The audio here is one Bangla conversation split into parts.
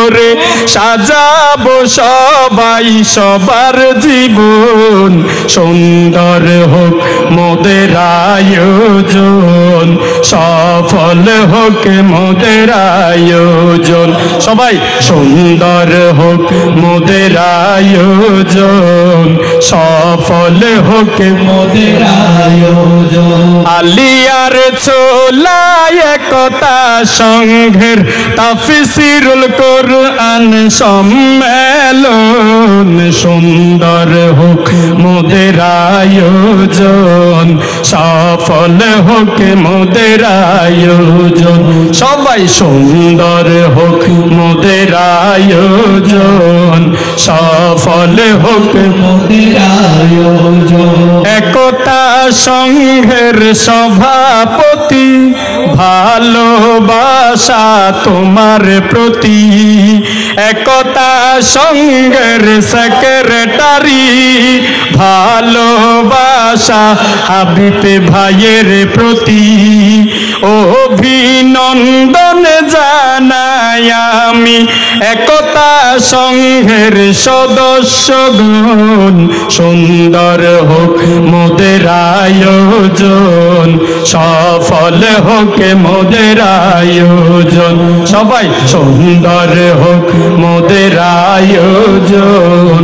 করে সাজাবো সবাই সবার জীবন। সুন্দর হোক মোদের আয়োজন, সফল হোক মোদের আয়োজন। সবাই সুন্দর হোক মোদের আয়োজন, সফল হোক মোদের আয়োজন। আলিয়ার ছোলায় একতা সংঘের তাফসীরুল কোরআন সম্মেলন। সুন্দর হোক মোদের আয়োজন, সফল হোক মোদের আয়োজন। সবাই সুন্দর হোক মোদের আয়োজন, সফল হোক মোদের আয়োজন। একতা সংঘের সভাপতি, ভালোবাসা তোমার প্রতি। একতা সংঘের সেক্রেটারি, ভালোবাসা হাবিব ভাইয়ের প্রতি। অভিনন্দন জানাই আমি একতা সংঘের সদস্যগণ। সুন্দর হোক মোদের আয়োজন, সফল হোক মোদের আয়োজন। সবাই সুন্দর হোক মোদের আয়োজন,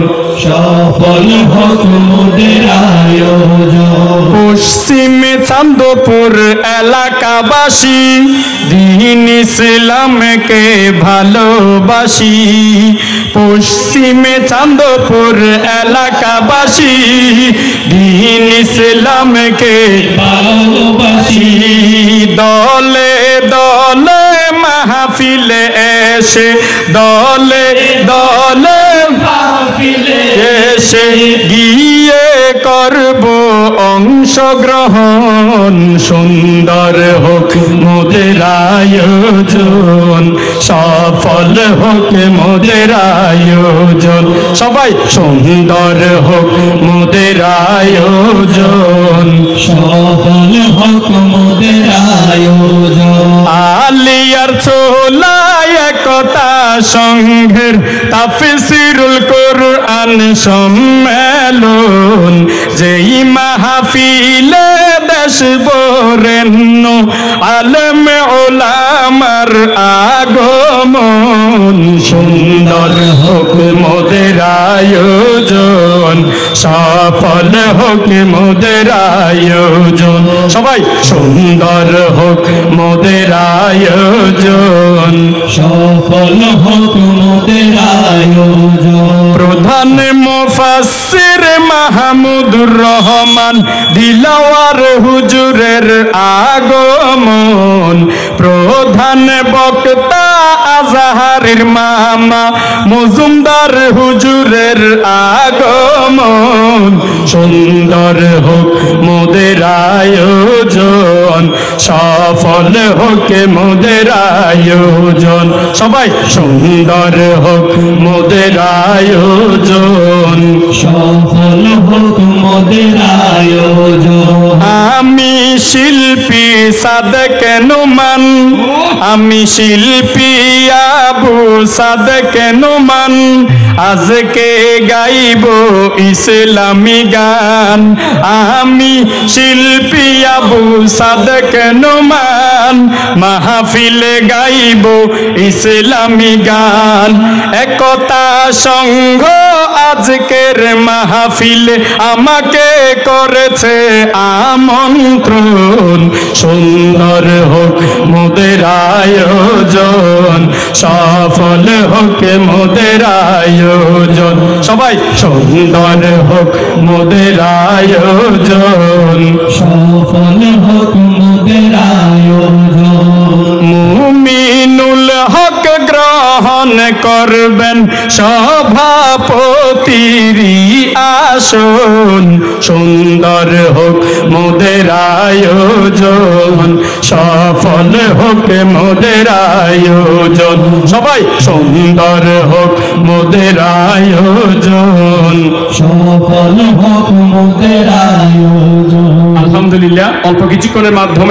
সফল হোক মোদের আয়োজন। পশ্চিমে চান্দপুর এলাকাবাসী দ্বীন ইসলামকে ভালোবাসি। পশ্চিমে চান্দপুর এলাকাবাসী দ্বীন ইসলামকে ভালোবাসি। দলে দলে মাহফিলে এসে, দলে দলে মাহফিলে এসে গিয়ে করব অংশগ্রহণ। সুন্দর হোক মোদের আয়োজন, সফল হোক মোদের আয়োজন। সবাই সুন্দর হোক মোদের আয়োজন, সফল হোক মোদের আয়োজন। আলিয়ার ছোলায় একতা সংঘের তাফসীরুল কোরআন সম্মেলন। যেই মাহফিলে দেশ বরেণ্য আলেম ওলামার আগমন। সুন্দর হোক মোদের আয়োজন, সফল হোক মোদের আয়োজন। সবাই সুন্দর হোক মোদের আয়োজন, সফল হোক মোদের আয়োজন। প্রধান মুফাসসির মাহমুদুর রহমান দিলাওয়ার হুজুরের আগমন। প্রধান বক্তা আজহারের মামা মজুমদার হুজুরের আগমন। সুন্দর হোক মোদের আয়োজন, সফল হোক মোদের আয়োজন। সবাই সুন্দর হোক মোদের আয়োজন, সফল হোক মোদের আয়োজন। আমি শিল্পী সাদেক নুমান, আমি শিল্পী আবু সাদেক নুমান। আজকে গাইব ইসলামী গান, আমি শিল্পী আবু সাদেক নুমান। মাহফিলে গাইব ইসলামী গান। একতা সংঘ আজকের মাহফিলে আমাকে করেছে আমন্ত্রণ। সুন্দর হোক মোদের আয়োজন, সফল হোক মোদের আয়োজন। সবাই সুন্দর হোক মোদের আয়োজন, সফল হোক মোদের আয়োজন। মুমিনুল হক গ্রহণ করবেন সভাপতির আসন। সুন্দর হোক মোদের আয়োজন, সফল হোক মোদের আয়োজন। সবাই সুন্দর হোক মোদের আয়োজন, সফল হোক মোদের আয়োজন। আলহামদুলিল্লাহ, অল্প কিছুক্ষণের মাধ্যমে